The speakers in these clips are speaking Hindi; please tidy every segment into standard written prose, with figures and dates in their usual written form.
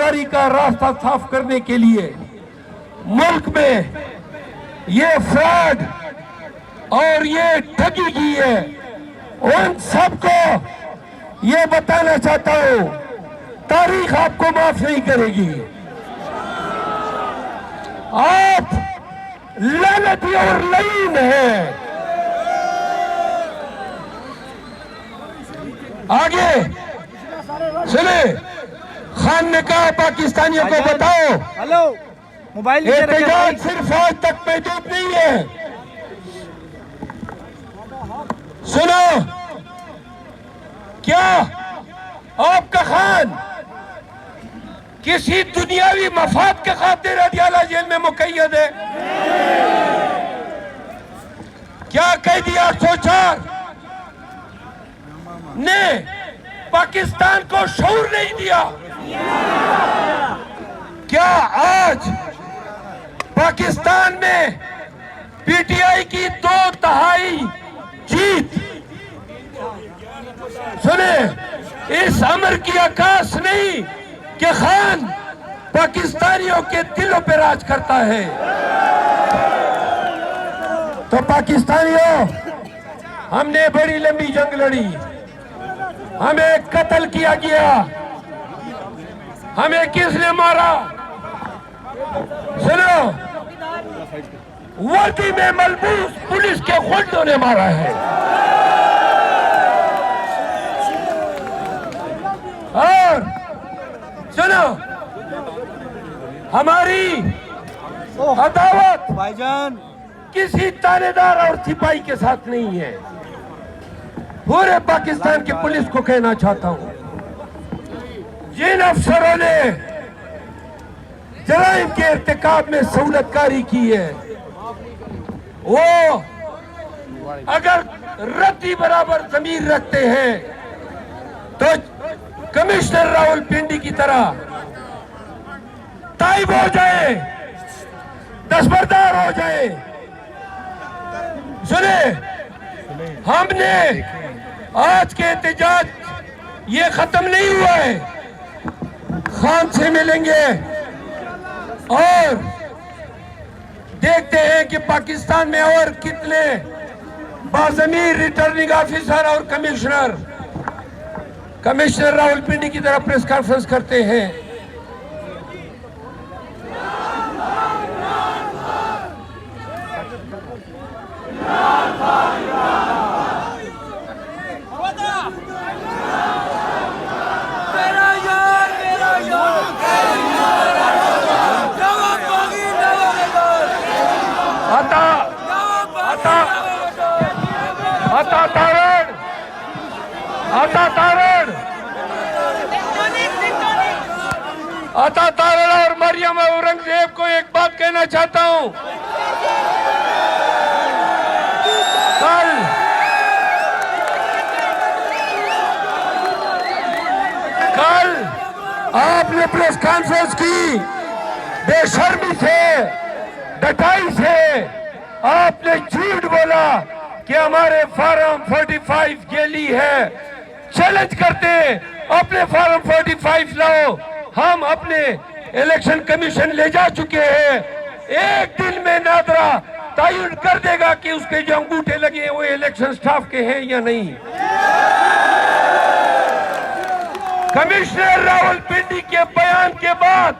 जरदारी का रास्ता साफ करने के लिए मुल्क में ये फ्रॉड और ये ठगी की है, उन सबको ये बताना चाहता हूं, तारीख आपको माफ नहीं करेगी। आप लानती और लईन हैं। आगे सुने, खान ने कहा पाकिस्तानियों को बताओ, हेलो मोबाइल एहतजाज सिर्फ आज तक महदूद नहीं है। सुनो, क्या आपका खान किसी दुनियावी मफाद के खातिर अदियाला जेल में मुकैयद है? क्या कैदी 804 ने पाकिस्तान को शऊर नहीं दिया? क्या आज पाकिस्तान में पीटीआई की 2/3 जीत, सुने, इस अमर की आकाश नहीं कि खान पाकिस्तानियों के दिलों पर राज करता है। तो पाकिस्तानियों, हमने बड़ी लंबी जंग लड़ी, हमें कत्ल किया गया, हमें किसने मारा? सुनो, वर्दी में मलबूस पुलिस के गुंडों ने मारा है। और सुनो, हमारी अदावत भाईजान किसी तानेदार और सिपाही के साथ नहीं है। पूरे पाकिस्तान की पुलिस को कहना चाहता हूं, जिन अफसरों ने जराइम के इर्तिकाब में सहूलतकारी की है, वो अगर रत्ती बराबर ज़मीर रखते हैं तो कमिश्नर रावलपिंडी की तरह ताइब हो जाए, दस्तबरदार हो जाए। सुने, हमने आज के एहतजाज ये खत्म नहीं हुआ है। खान से मिलेंगे और देखते हैं कि पाकिस्तान में और कितने बाज़मीर रिटर्निंग ऑफिसर और कमिश्नर रावलपिंडी की तरफ प्रेस कॉन्फ्रेंस करते हैं। आता तारण और मरियम औरंगजेब को एक बात कहना चाहता हूं, कल आपने प्रेस कॉन्फ्रेंस की, बेशर्मी से, डटाई से आपने झूठ बोला कि हमारे फार्म 45 गेली है। चैलेंज करते, अपने फार्म 45 लाओ। हम अपने इलेक्शन कमीशन ले जा चुके हैं। एक दिन में नादरा तयन कर देगा कि उसके जो अंगूठे लगे हैं वो इलेक्शन स्टाफ के हैं या नहीं। कमिश्नर रावलपिंडी के बयान के बाद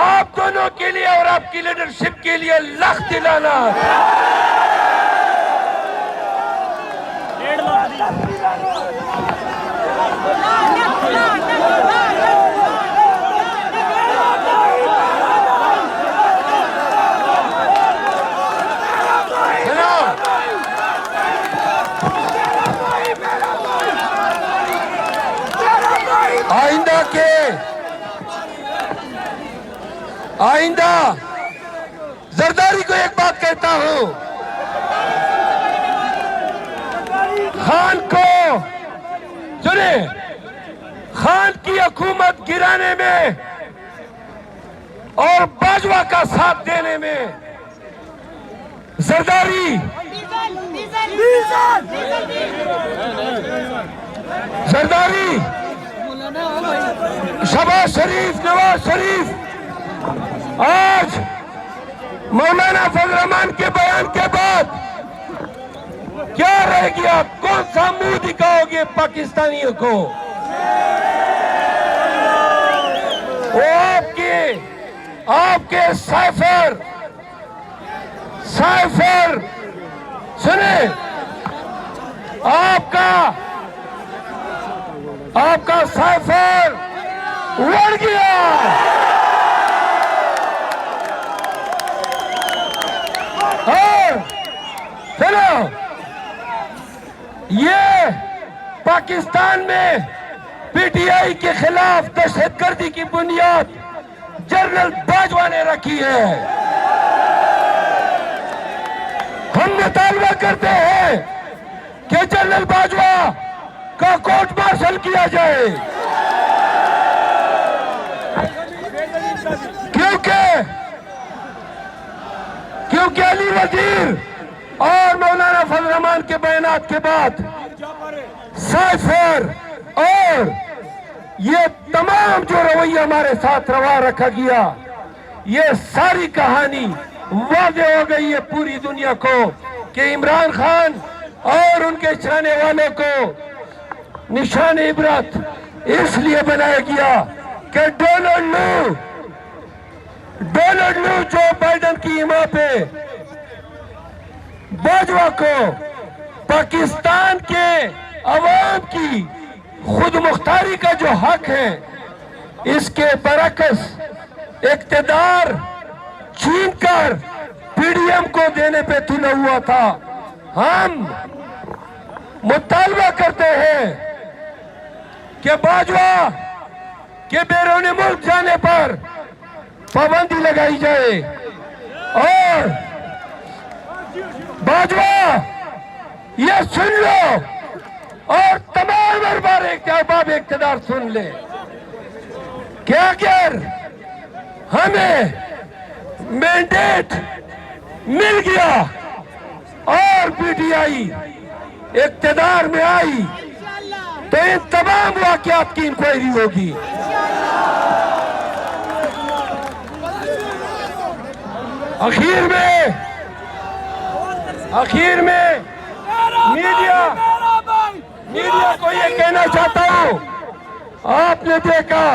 आप दोनों के लिए और आपकी लीडरशिप के लिए लख दिलाना। आइंदा जरदारी को एक बात कहता हूं, खान को सुने, खान की हुकूमत गिराने में और बाजवा का साथ देने में जरदारी शहबाज शरीफ, नवाज शरीफ आज मौलाना फजल रहमान के बयान के बाद क्या रह गया? कौन सा मुंह दिखाओगे पाकिस्तानियों को? वो आपके साइफर सुने, आपका साइफर उड़ गया। और चलो, ये पाकिस्तान में पीटीआई के खिलाफ दहशतगर्दी की बुनियाद जनरल बाजवा ने रखी है। हम मुतालबा करते हैं कि जनरल बाजवा का कोर्ट मार्शल किया जाए, क्योंकि अली वजीर और मौलाना फजल रहमान के बयानात के बाद साइफर और ये तमाम जो रवैया हमारे साथ रवा रखा गया, ये सारी कहानी वाज़ेह हो गई है पूरी दुनिया को कि इमरान खान और उनके चाहने वालों को निशान इबरत इसलिए बनाया गया कि डोनाल्ड लू जो बाइडन की हिमा पे बाजवा को पाकिस्तान के अवाम की खुद मुख्तारी का जो हक है, इसके बरकस इक्तदार छीन कर पीडीएम को देने पे तुला हुआ था। हम मुतालबा करते हैं कि बाजवा के बैरून मुल्क जाने पर पाबंदी लगाई जाए और बाजवा ये सुन लो और तमाम अरबाब इख्तियार सुन ले कि अगर हमें मैंडेट मिल गया और पीटीआई इख्तियार में आई तो इन तमाम वाकयात की इंक्वायरी होगी। आखिर में मीडिया को ये कहना चाहता हूं, आपने देखा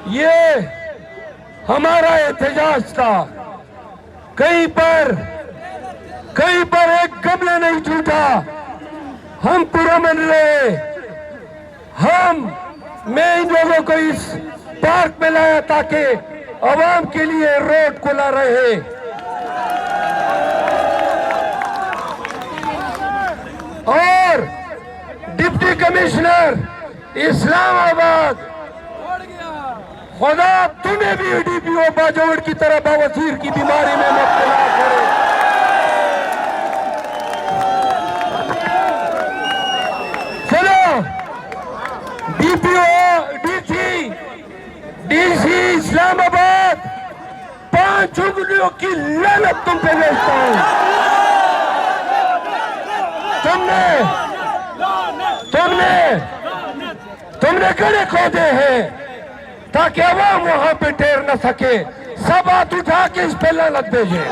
ये हमारा एहतजाज था, कहीं पर एक गमला नहीं टूटा, हम पुरअमन रहे। मैं इन लोगों को इस पार्क में लाया ताकि आवाम के लिए रोड खुला रहे। और डिप्टी कमिश्नर इस्लामाबाद, खुदा तुम्हें भी डीपीओ बाजोड़ की तरह बवासीर की बीमारी में मुब्तला करे। चलो, डीसी इस्लामाबाद, 5 उंगलियों की लानत तुम पे भेजता हूं। तुमने गड़े खोदे हैं ताकि अवाम वहां पे ठहर न सके। सब हाथ उठा के इस पे लानत भेजे।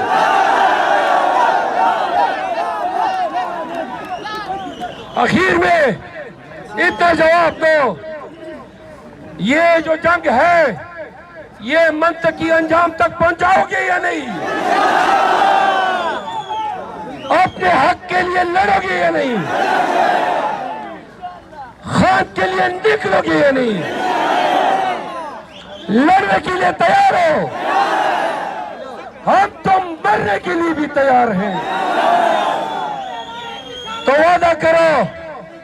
आखिर में इतना जवाब दो, ये जो जंग है ये मंतकी अंजाम तक पहुंचाओगे या नहीं? अपने हक के लिए लड़ोगे या नहीं? खान के लिए निकलोगे या नहीं? लड़ने के लिए तैयार हो? हम तो मरने के लिए भी तैयार हैं। तो वादा करो,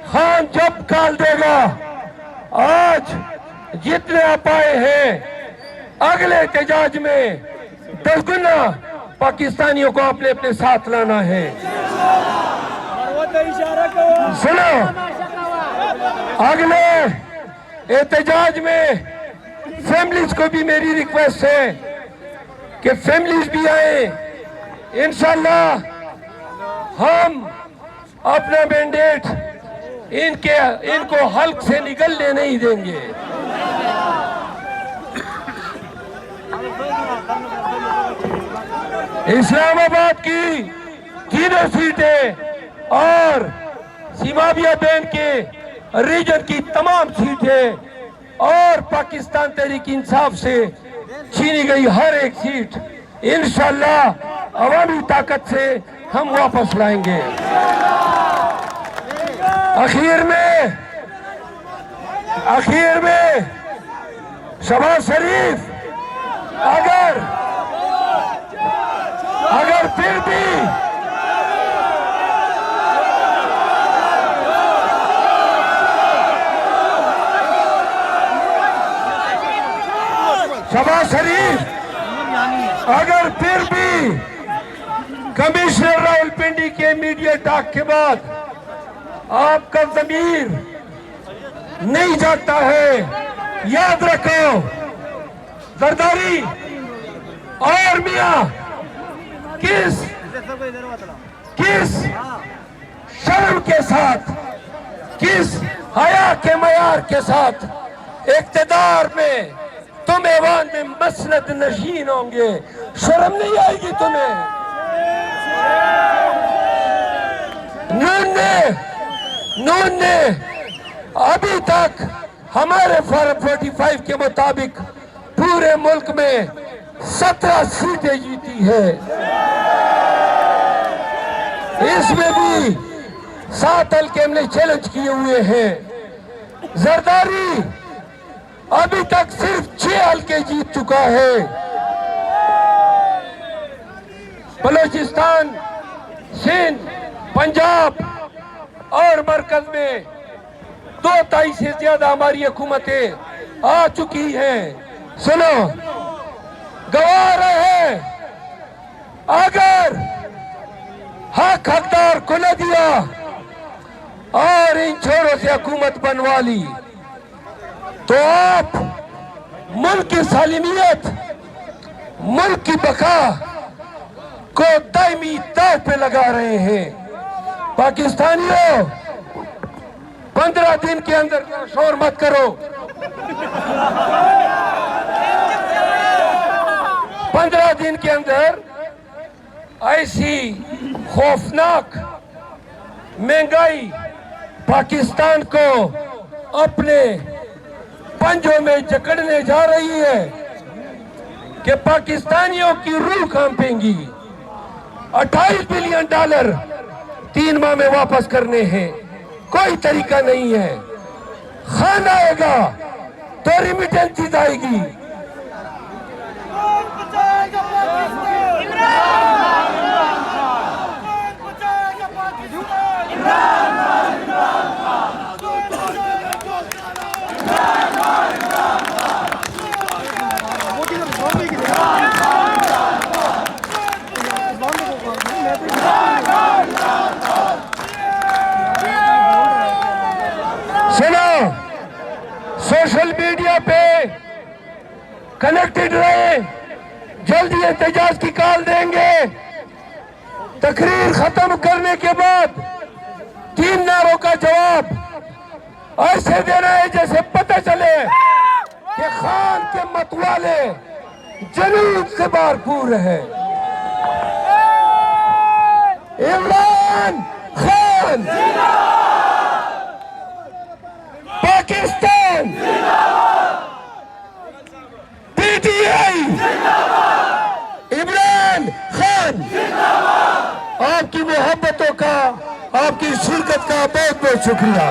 खान जब काल देगा, आज जितने आप आए हैं अगले एहतजाज में 10 गुना पाकिस्तानियों को अपने अपने साथ लाना है। सुनो, अगले एहतजाज में फैमिलीज को भी मेरी रिक्वेस्ट है कि फैमिलीज भी आए। इंशाल्लाह हम अपना मैंडेट इनको हल्क से निकलने नहीं देंगे। इस्लामाबाद की तीनों सीटें और सीमाबिया बैन के रीजन की तमाम सीटें और पाकिस्तान तहरीक इंसाफ से छीनी गई हर एक सीट इंशाअल्लाह अवामी ताकत से हम वापस लाएंगे। आखिर में शहबाज शरीफ अगर फिर भी कमिश्नर रावलपिंडी के मीडिया टॉक के बाद आपका ज़मीर नहीं जागता है, याद रखो जरदारी और मियां किस शर्म के साथ, किस हया के मयार के साथ इक्तदार में तुम ऐवान में मसनद नशीन होंगे। शर्म नहीं आएगी तुम्हें? नून ने अभी तक हमारे फॉर्म 45 के मुताबिक पूरे मुल्क में 17 सीटें जीती है। इसमें भी 7 हल्के हमने चैलेंज किए हुए हैं। जरदारी अभी तक सिर्फ 6 हल्के जीत चुका है। बलूचिस्तान, सिंध, पंजाब और मरकज में 2/3 से ज्यादा हमारी हुकूमतें आ चुकी हैं। सुनो, गवाह रहे, अगर हकदार को न दिया और इन छोरों से हुकूमत बनवा ली तो आप मुल्क की सालिमियत, मुल्क की बका को दायमी दाव पे लगा रहे हैं। पाकिस्तानियों, 15 दिन के अंदर शोर मत करो। 15 दिन के अंदर ऐसी खौफनाक महंगाई पाकिस्तान को अपने पंजों में जकड़ने जा रही है कि पाकिस्तानियों की रूह कांपेंगी। $28 बिलियन 3 माह में वापस करने हैं, कोई तरीका नहीं है। खान आएगा तो रिमिटेंस आएगी। सुनो, सोशल मीडिया पे कनेक्टेड रहे, जल्दी एहतजाज की कॉल देंगे। तकरीर खत्म करने के बाद 3 नारों का जवाब ऐसे देना है जैसे पता चले कि खान के मतवाले जरूर से भरपूर है। इमरान खान, पाकिस्तान, पीटीआई, इमरान खान। आपकी मोहब्बतों का, आपकी शिरकत का बहुत बहुत शुक्रिया।